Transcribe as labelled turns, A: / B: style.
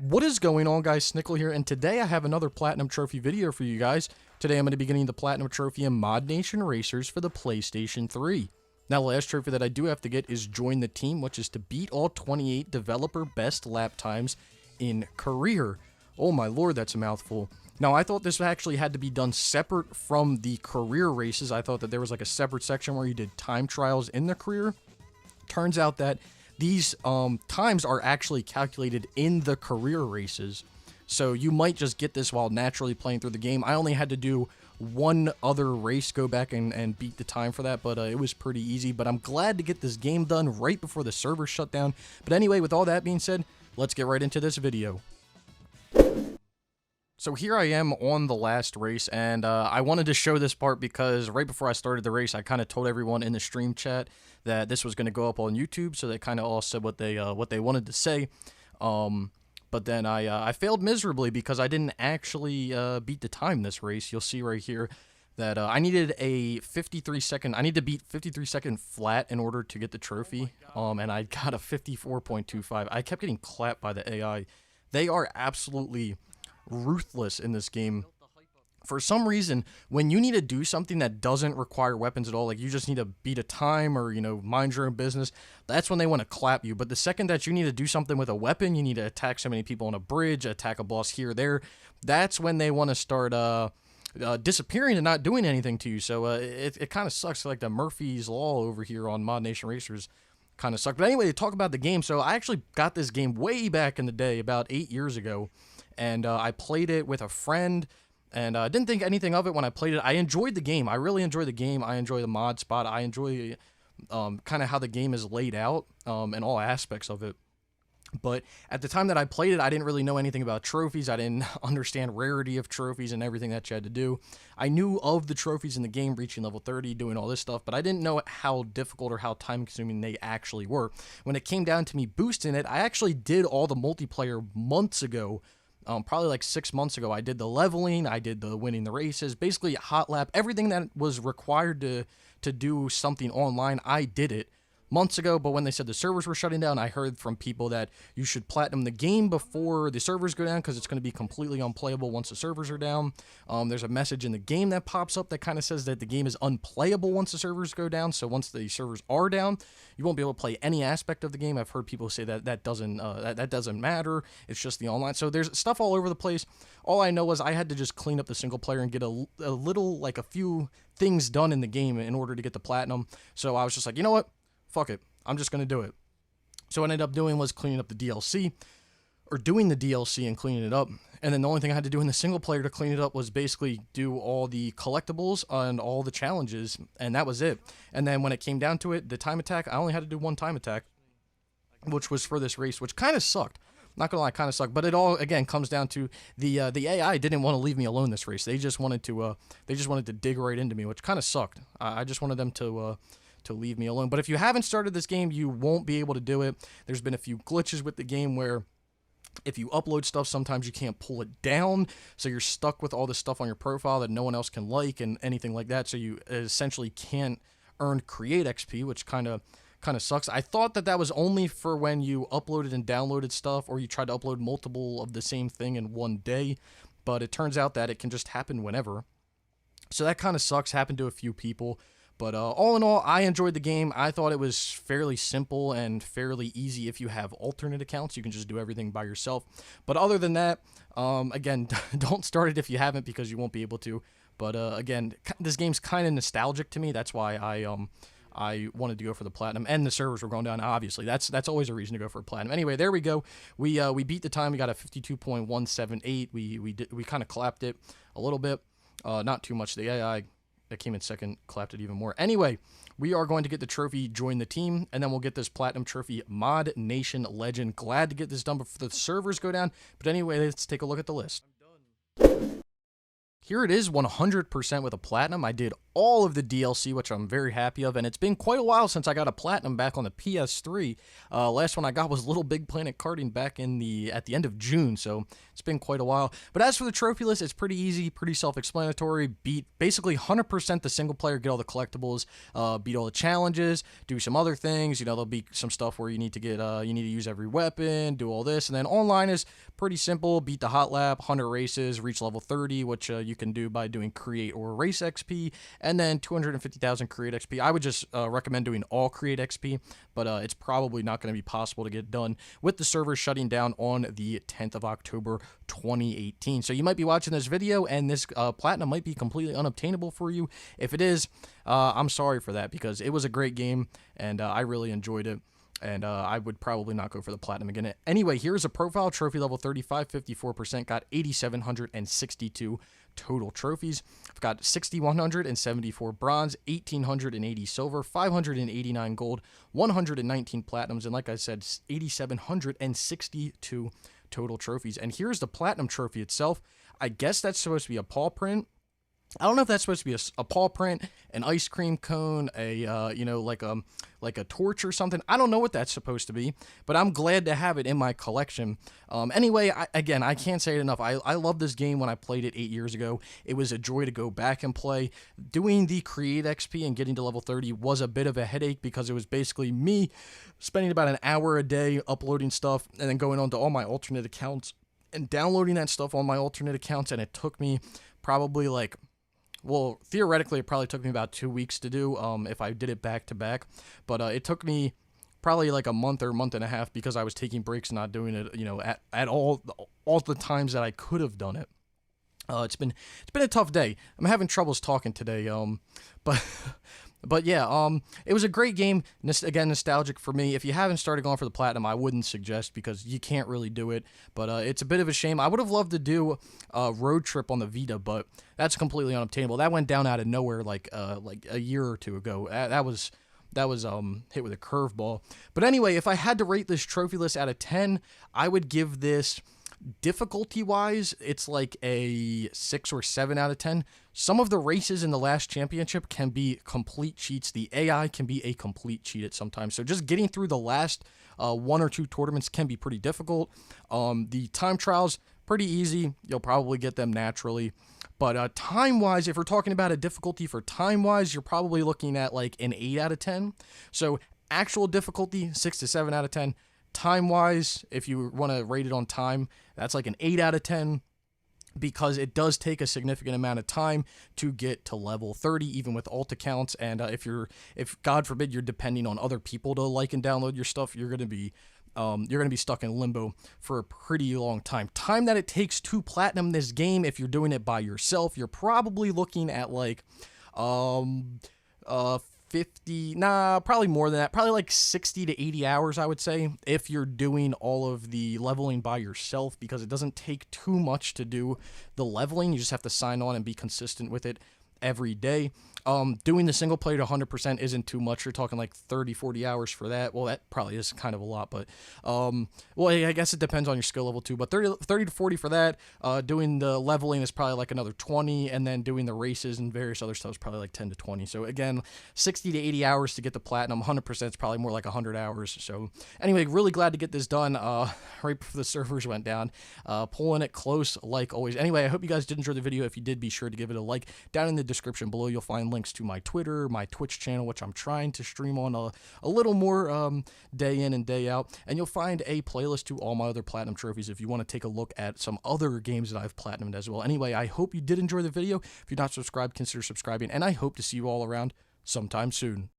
A: What is going on, guys? Snickel here, and today I have another Platinum Trophy video for you guys. Today I'm going to be getting the Platinum Trophy in ModNation Racers for the PlayStation 3. Now, the last trophy that I do have to get is Join the Team, which is to beat all 28 developer best lap times in career. Oh my lord, that's a mouthful. Now, I thought this actually had to be done separate from the career races. I thought that there was like a separate section where you did time trials in the career. Turns out that these times are actually calculated in the career races. So you might just get this while naturally playing through the game. I only had to do one other race, go back and beat the time for that, but it was pretty easy. But I'm glad to get this game done right before the server shut down. But anyway, with all that being said, let's get right into this video. So here I am on the last race, and I wanted to show this part because right before I started the race, I kind of told everyone in the stream chat that this was going to go up on YouTube, so they kind of all said what they wanted to say. But then I failed miserably because I didn't actually beat the time this race. You'll see right here that I needed a 53-second. I need to beat 53-second flat in order to get the trophy. And I got a 54.25. I kept getting clapped by the AI. They are absolutely ruthless in this game. For some reason, when you need to do something that doesn't require weapons at all, like you just need to beat a time or, you know, mind your own business, that's when they want to clap you. But the second that you need to do something with a weapon, you need to attack so many people on a bridge, attack a boss here or there, that's when they want to start disappearing and not doing anything to you. So it kind of sucks. Like the Murphy's Law over here on ModNation Racers kind of sucked. But anyway, to talk about the game, so I actually got this game way back in the day, about 8 years ago, and I played it with a friend. And I didn't think anything of it when I played it. I enjoyed the game. I really enjoyed the game. I enjoy the mod spot. I enjoy kind of how the game is laid out and all aspects of it. But at the time that I played it, I didn't really know anything about trophies. I didn't understand rarity of trophies and everything that you had to do. I knew of the trophies in the game, reaching level 30, doing all this stuff, but I didn't know how difficult or how time-consuming they actually were. When it came down to me boosting it, I actually did all the multiplayer months ago. Probably like 6 months ago. I did the leveling, I did the winning the races, basically hot lap, everything that was required to do something online, I did it months ago. But when they said the servers were shutting down, I heard from people that you should platinum the game before the servers go down because it's going to be completely unplayable once the servers are down. There's a message in the game that pops up that kind of says that the game is unplayable once the servers go down. So once the servers are down, you won't be able to play any aspect of the game. I've heard people say that that doesn't matter. It's just the online. So there's stuff all over the place. All I know was I had to just clean up the single player and get a little, like a few things done in the game in order to get the platinum. So I was just like, you know what? Fuck it. I'm just going to do it. So what I ended up doing was cleaning up the DLC, or doing the DLC and cleaning it up. And then the only thing I had to do in the single player to clean it up was basically do all the collectibles and all the challenges, and that was it. And then when it came down to it, the time attack, I only had to do one time attack, which was for this race, which kind of sucked. Not gonna lie, kind of sucked. But it all again comes down to the AI didn't want to leave me alone this race. They just wanted to dig right into me, which kind of sucked. I just wanted them to leave me alone. But if you haven't started this game, you won't be able to do it. There's been a few glitches with the game where if you upload stuff, sometimes you can't pull it down, so you're stuck with all this stuff on your profile that no one else can like and anything like that, so you essentially can't earn create XP, which kind of sucks. I thought that was only for when you uploaded and downloaded stuff, or you tried to upload multiple of the same thing in one day, but it turns out that it can just happen whenever. So that kind of sucks. Happened to a few people. But all in all, I enjoyed the game. I thought it was fairly simple and fairly easy. If you have alternate accounts, you can just do everything by yourself. But other than that, again, don't start it if you haven't, because you won't be able to. But again, this game's kind of nostalgic to me. That's why I wanted to go for the platinum, and the servers were going down. Obviously, that's always a reason to go for a platinum. Anyway, there we go. We beat the time. We got a 52.178. We kind of clapped it a little bit, not too much. The AI that came in second clapped it even more. Anyway, we are going to get the trophy, Join the Team, and then we'll get this platinum trophy, Mod Nation Legend. Glad to get this done before the servers go down. But anyway, let's take a look at the list. here it is, 100% with a platinum. I did all of the DLC, which I'm very happy of, and it's been quite a while since I got a platinum back on the PS3. Last one I got was Little Big Planet karting back at the end of June, so it's been quite a while. But as for the trophy list, it's pretty easy, pretty self-explanatory. Beat basically 100% the single player, get all the collectibles, beat all the challenges, do some other things. You know, there'll be some stuff where you need to get, you need to use every weapon, do all this, and then online is pretty simple. Beat the hot lap, 100 races, reach level 30, which you can do by doing create or race XP, and then 250,000 create XP. I would just recommend doing all create XP, but it's probably not going to be possible to get done with the servers shutting down on the 10th of October 2018. So you might be watching this video and this platinum might be completely unobtainable for you. If it is, I'm sorry for that, because it was a great game and I really enjoyed it. And I would probably not go for the platinum again. Anyway, here's a profile. Trophy level 35, 54%. Got 8,762 total trophies. I've got 6,174 bronze, 1,880 silver, 589 gold, 119 platinums, and like I said, 8,762 total trophies. And here's the platinum trophy itself. I guess that's supposed to be a paw print. I don't know if that's supposed to be a paw print, an ice cream cone, a you know, like a torch or something. I don't know what that's supposed to be, but I'm glad to have it in my collection. Anyway, I can't say it enough. I love this game. When I played it 8 years ago, it was a joy to go back and play. Doing the create XP and getting to level 30 was a bit of a headache, because it was basically me spending about an hour a day uploading stuff and then going on to all my alternate accounts and downloading that stuff on my alternate accounts, and it took me probably like, well, theoretically, it probably took me about 2 weeks to do if I did it back to back. But it took me probably like a month or month and a half, because I was taking breaks and not doing it, you know, at all the times that I could have done it. It's been a tough day. I'm having troubles talking today. But yeah, it was a great game. Again, nostalgic for me. If you haven't started going for the platinum, I wouldn't suggest, because you can't really do it. But it's a bit of a shame. I would have loved to do a road trip on the Vita, but that's completely unobtainable. That went down out of nowhere like a year or two ago. That was hit with a curveball. But anyway, if I had to rate this trophy list out of 10, I would give this, difficulty wise, it's like a 6 or 7 out of 10. Some of the races in the last championship can be complete cheats. The AI can be a complete cheat at sometimes. So just getting through the last 1 or 2 tournaments can be pretty difficult. The time trials, pretty easy. You'll probably get them naturally. But time-wise, if we're talking about a difficulty for time-wise, you're probably looking at like an 8 out of 10. So actual difficulty, 6 to 7 out of 10. Time-wise, if you want to rate it on time, that's like an 8 out of 10, because it does take a significant amount of time to get to level 30, even with alt accounts. And if God forbid you're depending on other people to like and download your stuff, you're going to be stuck in limbo for a pretty long time. Time that it takes to platinum this game, if you're doing it by yourself, you're probably looking at like 50, probably more than that, probably like 60 to 80 hours, I would say, if you're doing all of the leveling by yourself, because it doesn't take too much to do the leveling. You just have to sign on and be consistent with it every day. Doing the single player to 100% isn't too much. You're talking like 30, 40 hours for that. Well, that probably is kind of a lot, but, well, I guess it depends on your skill level too, but 30 to 40 for that. Doing the leveling is probably like another 20, and then doing the races and various other stuff is probably like 10 to 20. So again, 60 to 80 hours to get the platinum. 100% is probably more like 100 hours. So anyway, really glad to get this done, right before the servers went down. Pulling it close like always. Anyway, I hope you guys did enjoy the video. If you did, be sure to give it a like. Down in the description below, you'll find links to my Twitter, my Twitch channel, which I'm trying to stream on a little more day in and day out, and you'll find a playlist to all my other platinum trophies if you want to take a look at some other games that I've platinumed as well. Anyway, I hope you did enjoy the video. If you're not subscribed, consider subscribing, and I hope to see you all around sometime soon.